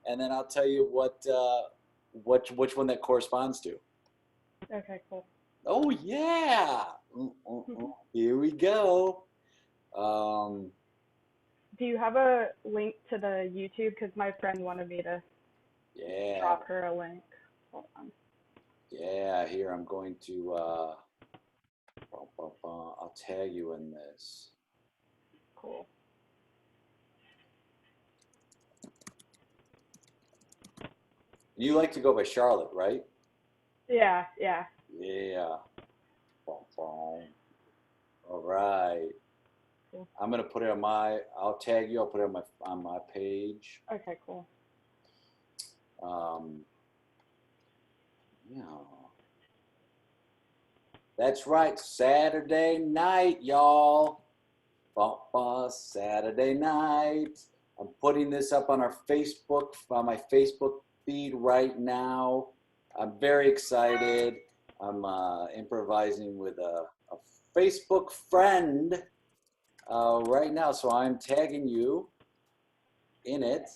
and then I'll tell you which one that corresponds to. Okay, cool. Oh yeah! Here we go. Do you have a link to the YouTube? Because my friend wanted me to drop her a link. Hold on. Yeah, here I'm going to. I'll tag you in this. Cool. You like to go by Charlotte, right? Yeah, yeah. Yeah. All right. Cool. I'm gonna put it on my. I'll tag you. I'll put it on my page. Okay, cool. Yeah. That's right. Saturday night, y'all. Saturday night. I'm putting this up on our Facebook, on my Facebook feed right now. I'm very excited. I'm improvising with a Facebook friend right now, so I'm tagging you in it.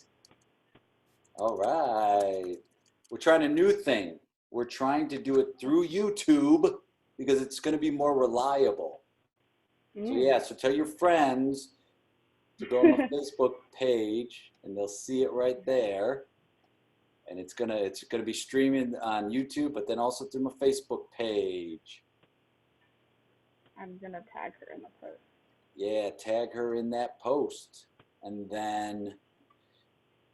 All right. We're trying a new thing. We're trying to do it through YouTube because it's going to be more reliable. So yeah, so tell your friends to go on the Facebook page, and they'll see it right there. And it's gonna be streaming on YouTube, but then also through my Facebook page. I'm gonna tag her in the post. Yeah, tag her in that post, and then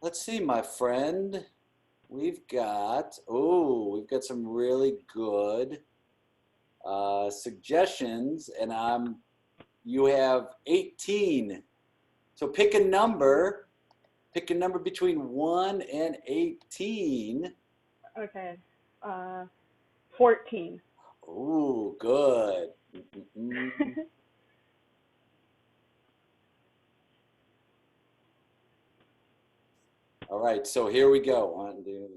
let's see, my friend. We've got some really good suggestions, and you have 18. So pick a number. Pick a number between 1 and 18. Okay. 14. Ooh, good. All right, so here we go. 1, 2,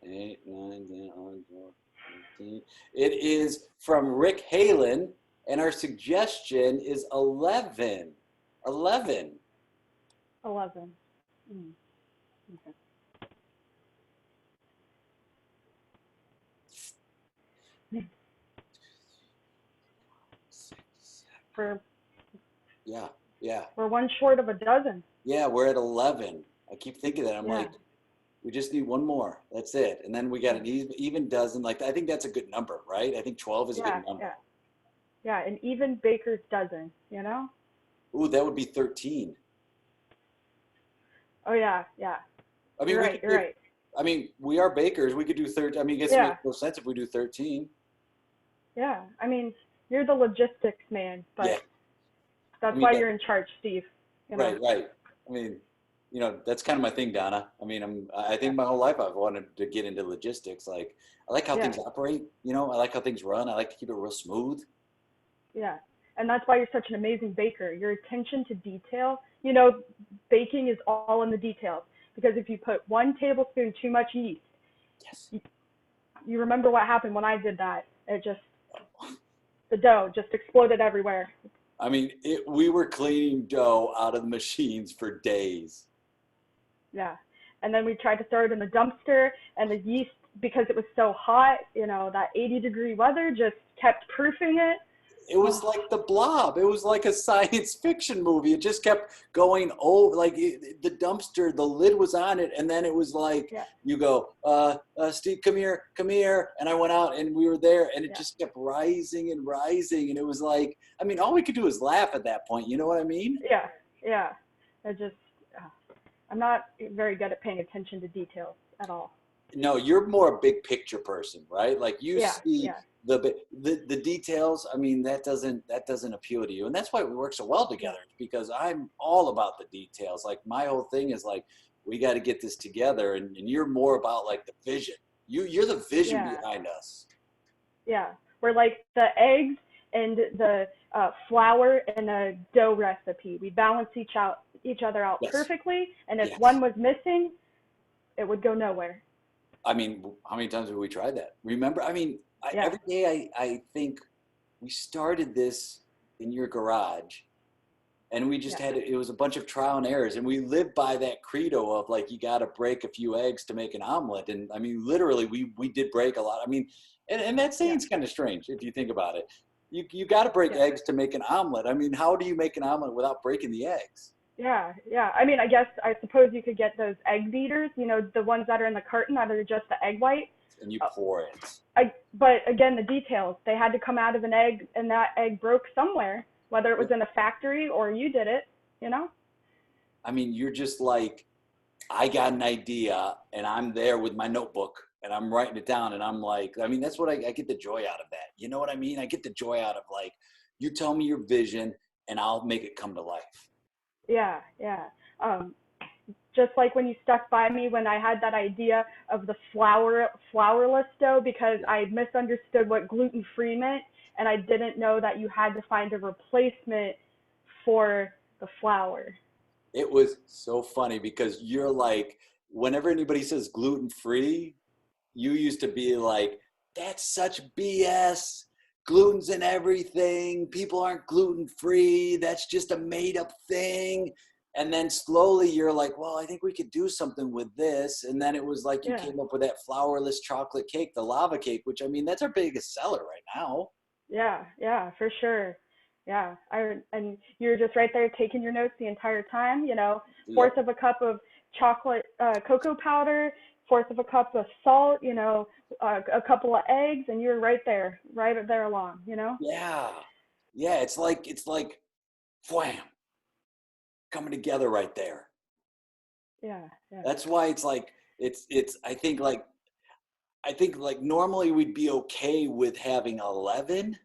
3, 8, 9, 10, 11, 12, 13. It is from Rick Haylon, and our suggestion is 11. 11. 11. Okay. Yeah. We're one short of a dozen. Yeah, we're at 11. I keep thinking that. I'm like, we just need one more. That's it. And then we got an even dozen. Like, I think that's a good number, right? I think 12 is a good number. Yeah, an even baker's dozen, you know? Ooh, that would be 13. Oh, yeah. I mean, you're right. I mean, we are bakers. We could do 13. I mean, I guess it makes no sense if we do 13. Yeah, I mean, you're the logistics man, but that's why you're in charge, Steve. You know? Right. I mean, that's kind of my thing, Donna. I mean, I think my whole life I've wanted to get into logistics. Like, I like how things operate. I like how things run. I like to keep it real smooth. Yeah, and that's why you're such an amazing baker. Your attention to detail. Baking is all in the details. Because if you put 1 tablespoon too much yeast, you remember what happened when I did that. The dough just exploded everywhere. I mean, we were cleaning dough out of the machines for days. Yeah, and then we tried to throw it in the dumpster, and the yeast, because it was so hot, that 80-degree weather just kept proofing it. It was like The Blob. It was like a science fiction movie. It just kept going over. Like the dumpster, the lid was on it, and then it was like, you go, Steve, come here. And I went out, and we were there, and it just kept rising and rising. And it was like, I mean, all we could do was laugh at that point. You know what I mean? Yeah. I'm not very good at paying attention to details at all. No, you're more a big picture person, right? Like you see the details. I mean, that doesn't appeal to you, and that's why we work so well together. Because I'm all about the details. Like my whole thing is like, we got to get this together, and you're more about like the vision. You're the vision behind us. Yeah, we're like the eggs and the flour and the dough recipe. We balance each other out perfectly, and if one was missing, it would go nowhere. I mean, how many times have we tried that? Remember, I mean, every day I think we started this in your garage, And we just had, it was a bunch of trial and errors. And we lived by that credo of like, you got to break a few eggs to make an omelet. And I mean, literally, we did break a lot. I mean, and that saying's kind of strange if you think about it. You got to break eggs to make an omelet. I mean, how do you make an omelet without breaking the eggs? Yeah. I mean, I suppose you could get those egg beaters, you know, the ones that are in the carton that are just the egg white. And you pour it. But again, the details, they had to come out of an egg, and that egg broke somewhere, whether it was in a factory or you did it, you know? I mean, you're just like, I got an idea and I'm there with my notebook and I'm writing it down and I'm like, I mean, that's what I get the joy out of that. You know what I mean? I get the joy out of like, you tell me your vision and I'll make it come to life. Yeah. Just like when you stuck by me when I had that idea of the flourless dough, because I misunderstood what gluten-free meant, and I didn't know that you had to find a replacement for the flour. It was so funny because you're like, whenever anybody says gluten-free, you used to be like, that's such BS. Gluten's in everything. People aren't gluten-free. That's just a made-up thing. And then slowly you're like, well, I think we could do something with this. And then it was like you came up with that flourless chocolate cake, the lava cake, which I mean, that's our biggest seller right now. Yeah, for sure. Yeah, and you're just right there taking your notes the entire time, you know, fourth of a cup of chocolate cocoa powder, fourth of a cup of salt, you know, a couple of eggs, and you're right there along, you know? Yeah, it's like, wham, coming together right there. Yeah. That's why it's like, I think like normally we'd be okay with having 11.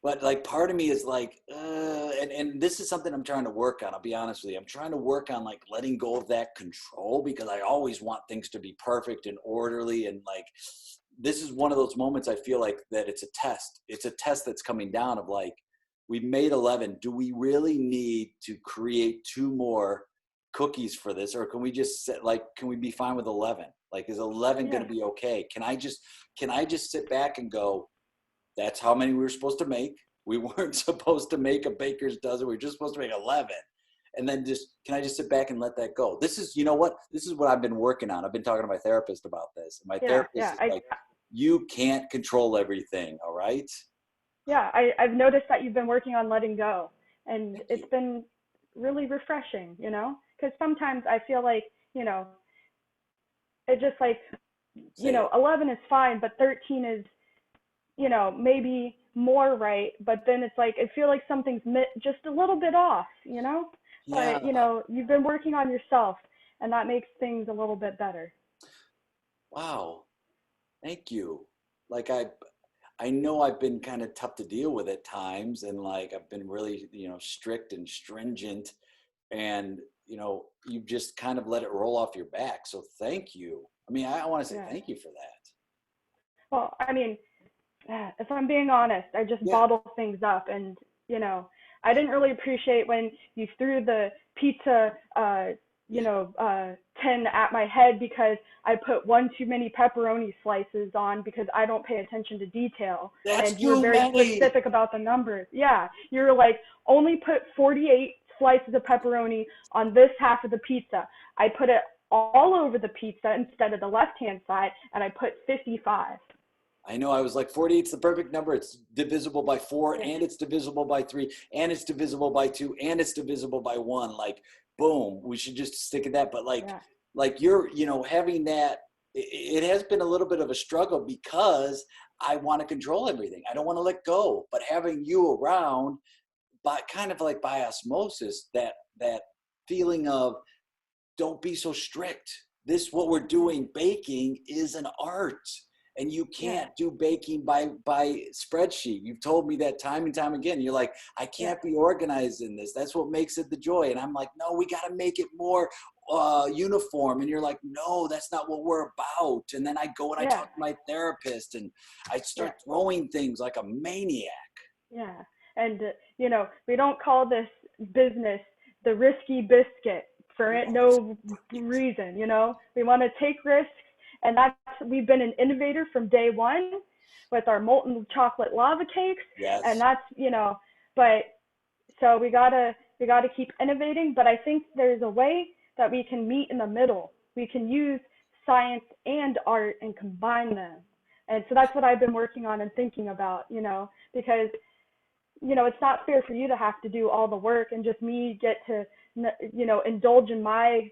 But like part of me is like, and this is something I'm trying to work on. I'll be honest with you. I'm trying to work on like letting go of that control because I always want things to be perfect and orderly. And like, this is one of those moments I feel like that it's a test. It's a test that's coming down of like, we made 11. Do we really need to create 2 more cookies for this? Or can we just set, like, can we be fine with 11? Like, is 11 going to be okay? Can I just sit back and go, that's how many we were supposed to make. We weren't supposed to make a baker's dozen. We were just supposed to make 11. And then can I just sit back and let that go? This is, you know what? This is what I've been working on. I've been talking to my therapist about this. And my therapist is like, you can't control everything. All right. Yeah. I've noticed that you've been working on letting go, and it's been really refreshing, you know, because sometimes I feel like, you know, it just like, you know, 11 is fine, but 13 is, you know, maybe more right, but then it's like, I feel like something's just a little bit off, you know? Yeah. But, you know, you've been working on yourself, and that makes things a little bit better. Wow. Thank you. Like, I know I've been kind of tough to deal with at times, and like, I've been really, you know, strict and stringent, and, you know, you just kind of let it roll off your back. So thank you. I mean, I want to say thank you for that. Well, I mean, if I'm being honest, I just bottle things up, and, you know, I didn't really appreciate when you threw the pizza, 10 at my head because I put one too many pepperoni slices on because I don't pay attention to detail. That's and you were very specific about the numbers. Yeah, you were like, only put 48 slices of pepperoni on this half of the pizza. I put it all over the pizza instead of the left-hand side, and I put 55. I know, I was like, 48 is the perfect number. It's divisible by 4, and it's divisible by 3, and it's divisible by 2, and it's divisible by 1. Like, boom, we should just stick at that. But like you're, you know, having that, it has been a little bit of a struggle because I want to control everything. I don't want to let go. But having you around, by kind of like by osmosis, that feeling of, don't be so strict. What we're doing, baking, is an art. And you can't do baking by spreadsheet. You've told me that time and time again. You're like, I can't be organized in this. That's what makes it the joy. And I'm like, no, we got to make it more uniform. And you're like, no, that's not what we're about. And then I go and I talk to my therapist, and I start throwing things like a maniac. Yeah. And, you know, we don't call this business the risky biscuit for no reason. You know, we want to take risks. And we've been an innovator from day one with our molten chocolate lava cakes. Yes. And that's, you know, but So we gotta keep innovating, but I think there's a way that we can meet in the middle. We can use science and art and combine them. And so that's what I've been working on and thinking about, because, it's not fair for you to have to do all the work and just me get to, indulge in my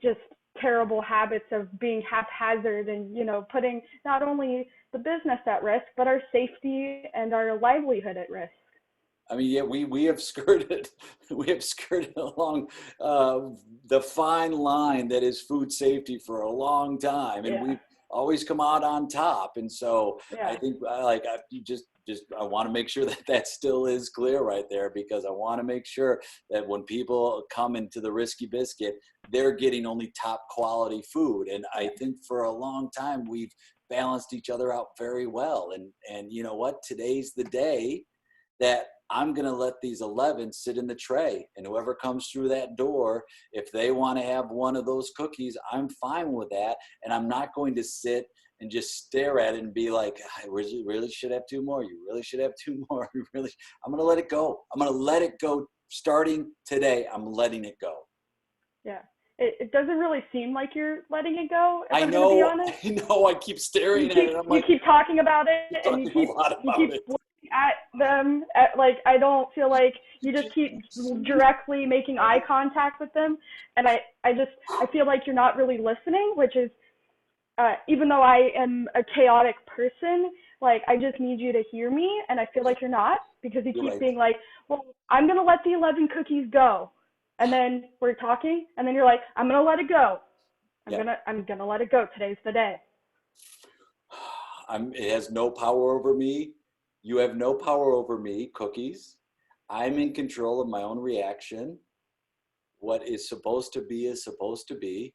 just terrible habits of being haphazard and, putting not only the business at risk, but our safety and our livelihood at risk. I mean, yeah, we have skirted along the fine line that is food safety for a long time, and we've always come out on top. And so I think I want to make sure that that still is clear right there, because I want to make sure that when people come into the Risky Biscuit, they're getting only top quality food. And I think for a long time we've balanced each other out very well. And you know what? Today's the day that I'm going to let these 11 sit in the tray, and whoever comes through that door, if they want to have one of those cookies, I'm fine with that. And I'm not going to sit and just stare at it and be like, I really should have two more. You really should have two more. I'm going to let it go. I'm going to let it go starting today. I'm letting it go. Yeah. It doesn't really seem like you're letting it go. I know. I keep staring at it. You keep talking about it, and you keep looking at them. I don't feel like you just keep directly making eye contact with them, and I feel like you're not really listening, which is, even though I am a chaotic person, like, I just need you to hear me, and I feel like you're not, because you keep being like, well, I'm gonna let the 11 cookies go. And then we're talking, and then you're like, I'm gonna let it go. I'm gonna let it go. Today's the day. It has no power over me. You have no power over me, cookies. I'm in control of my own reaction. What is supposed to be is supposed to be.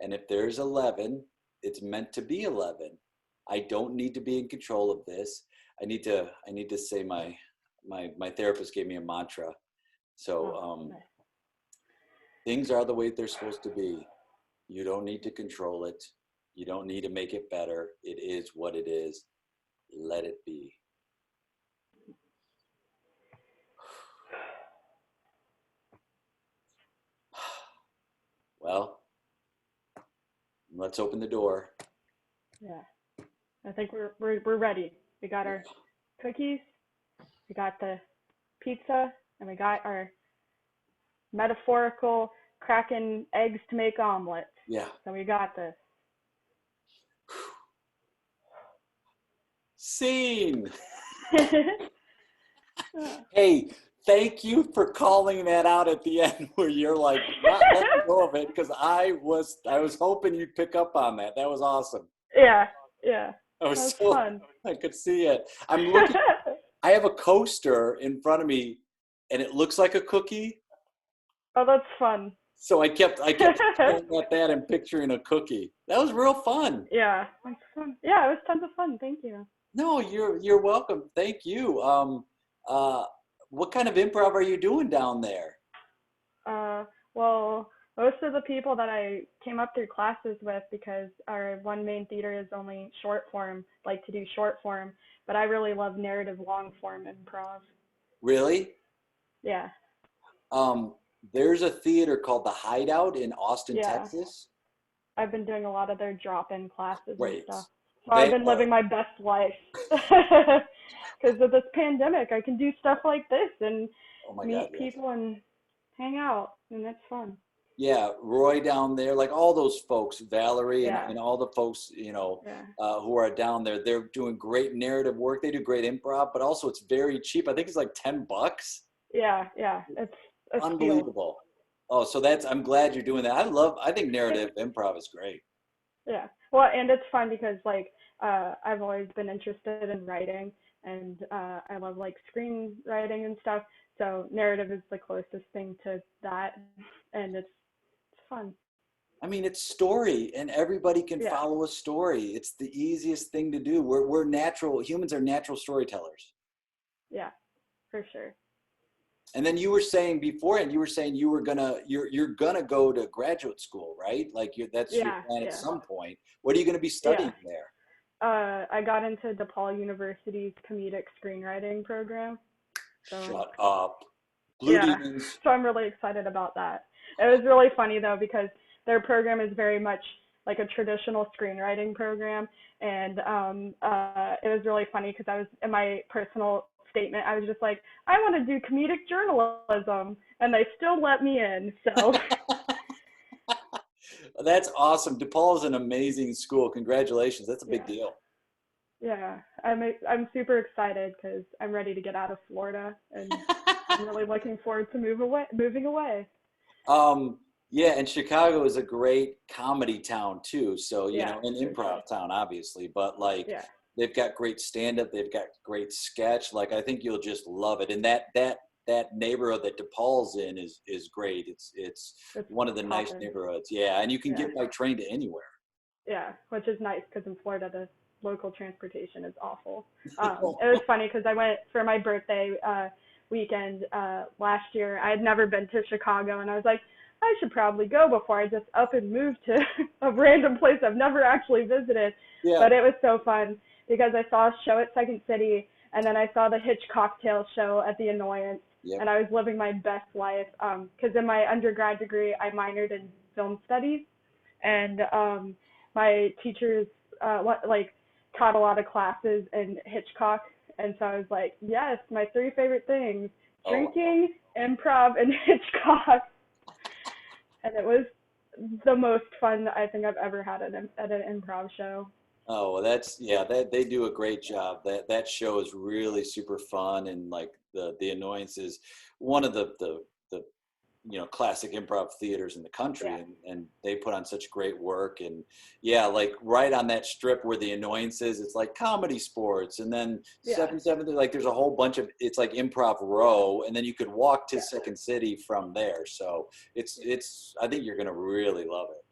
And if there's 11, it's meant to be 11. I don't need to be in control of this. I need to say my therapist gave me a mantra. So things are the way they're supposed to be. You don't need to control it. You don't need to make it better. It is what it is. Let it be. Well, let's open the door. Yeah, I think we're ready. We got our cookies, we got the pizza, and we got our metaphorical cracking eggs to make omelets. Yeah. So we got this. Scene. Hey, thank you for calling that out at the end where you're like, not letting go of it, because I was hoping you'd pick up on that. That was awesome. Yeah. That was so fun. I could see it. I'm looking. I have a coaster in front of me, and it looks like a cookie. Oh, that's fun. So I kept staring at that and picturing a cookie. That was real fun. Yeah, that's fun. Yeah, it was tons of fun. Thank you. No, you're welcome. Thank you. What kind of improv are you doing down there? Well, most of the people that I came up through classes with, because our one main theater is only short form, like to do short form, but I really love narrative long form improv. Really? Yeah. There's a theater called the Hideout in Austin, Texas. I've been doing a lot of their drop-in classes and stuff. So I've been living my best life. Because of this pandemic, I can do stuff like this and meet people and hang out, and that's fun. Yeah, Roy down there, like all those folks, Valerie and all the folks, who are down there, they're doing great narrative work. They do great improv, but also it's very cheap. I think it's like $10. Yeah, it's unbelievable. Oh, so I'm glad you're doing that. I think narrative improv is great. Yeah, well, and it's fun because I've always been interested in writing, and I love screenwriting and stuff. So narrative is the closest thing to that, and it's fun. I mean, it's story, and everybody can follow a story. It's the easiest thing to do. We're natural. Humans are natural storytellers. Yeah, for sure. And then you were saying beforehand, you're gonna go to graduate school, right? That's your plan at some point. What are you gonna be studying there? I got into DePaul University's comedic screenwriting program. So, Shut up. Blue yeah, Demons. so I'm really excited about that. It was really funny though because their program is very much like a traditional screenwriting program, and it was really funny because I was in my personal statement, I was just like, I want to do comedic journalism, and they still let me in. So That's awesome. DePaul is an amazing school. Congratulations. That's a big yeah, deal. yeah, I'm super excited because I'm ready to get out of Florida, and I'm really looking forward to moving away. Um, yeah, and Chicago is a great comedy town too. So, Yeah, an for sure. improv town, obviously, but like Yeah, they've got great stand-up, they've got great sketch. Like I think you'll just love it. And that neighborhood that DePaul's in is great. It's it's one of the nice popping. neighborhoods. Yeah, and you can Yeah, get by train to anywhere. yeah, which is nice because in Florida the local transportation is awful. It was funny because I went for my birthday weekend last year. I had never been to Chicago, and I was like, I should probably go before I just up and move to a random place I've never actually visited. Yeah. But it was so fun because I saw a show at Second City, and then I saw the Hitch Cocktail show at the Annoyance, Yep. and I was living my best life. Because in my undergrad degree, I minored in film studies, and my teachers taught a lot of classes in Hitchcock, and so I was like, yes, my three favorite things: Oh, drinking, improv, and Hitchcock. And it was the most fun I think I've ever had at an improv show. oh, well, that they do a great job. That show is really super fun, and like the Annoyance is one of the classic improv theaters in the country, Yeah, and they put on such great work. And yeah, like right on that strip where the Annoyance is, it's like Comedy Sports, and then yeah, 770, like there's a whole bunch of, it's like Improv Row, and then you could walk to yeah, Second City from there. So it's I think you're gonna really love it.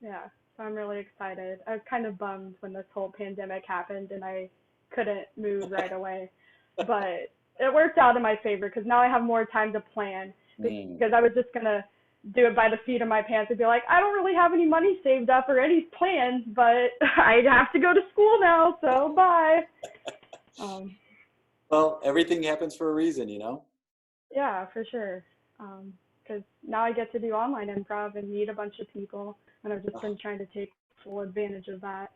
yeah. So I'm really excited. I was kind of bummed when this whole pandemic happened and I couldn't move right away, but it worked out in my favor because now I have more time to plan. Mm. Because I was just gonna do it by the seat of my pants and be like, I don't really have any money saved up or any plans, but I have to go to school now, so bye. Well, everything happens for a reason, Yeah, for sure. Because now I get to do online improv and meet a bunch of people, and I've just been trying to take full advantage of that.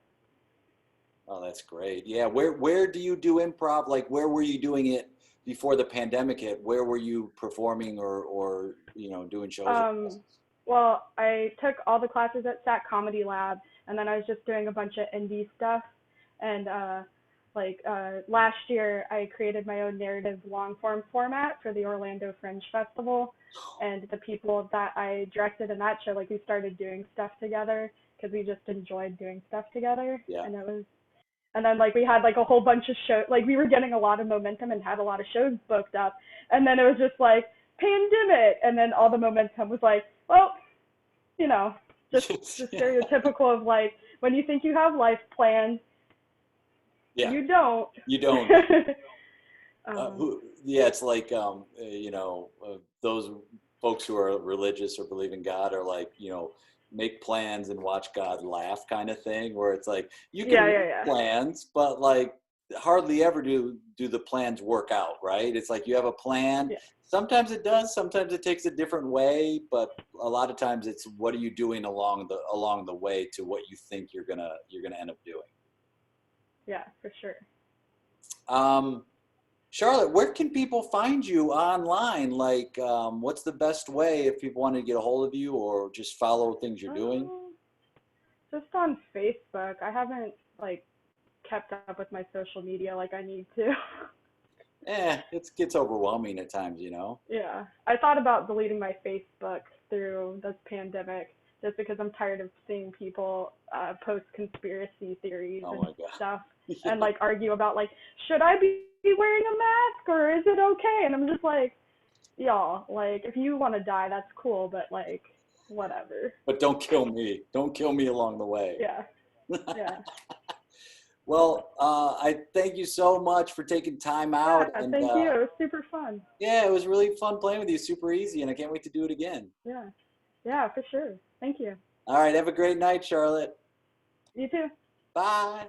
Oh, that's great. Yeah, where do you do improv? Like, where were you doing it before the pandemic hit? Where were you performing or doing shows or Um, classes? well, I took all the classes at SAC Comedy Lab, and then I was just doing a bunch of indie stuff. And last year, I created my own narrative long form format for the Orlando Fringe Festival. And the people that I directed in that show, like we started doing stuff together because we just enjoyed doing stuff together. Yeah. And then like we had like a whole bunch of shows, like we were getting a lot of momentum and had a lot of shows booked up. And then it was just like pandemic, and then all the momentum was like, well, you know, just the Yeah. stereotypical of like when you think you have life planned, Yeah, you don't. you don't. um, Yeah, it's like those folks who are religious or believe in God are like, make plans and watch God laugh kind of thing, where it's like you can yeah, yeah, make yeah, plans, but like hardly ever do the plans work out, right? It's like you have a plan. yeah, Sometimes it does, sometimes it takes a different way, but a lot of times it's what are you doing along the way to what you think you're gonna end up doing. yeah, for sure. Um, Charlotte, where can people find you online? Like, what's the best way if people want to get a hold of you or just follow things you're doing? Um, just on Facebook. I haven't like kept up with my social media like I need to. It gets overwhelming at times, Yeah, I thought about deleting my Facebook through this pandemic just because I'm tired of seeing people post conspiracy theories Oh and my God. stuff Yeah. and like argue about like, should I be wearing a mask or is it okay? And I'm just like, y'all, like if you want to die, that's cool, but like whatever. But don't kill me. Don't kill me along the way. Yeah, yeah, Well, I thank you so much for taking time yeah. out. And Thank you. It was super fun. yeah, it was really fun playing with you. Super easy. And I can't wait to do it again. Yeah, yeah, for sure. Thank you. All right. Have a great night, Charlotte. You too. Bye.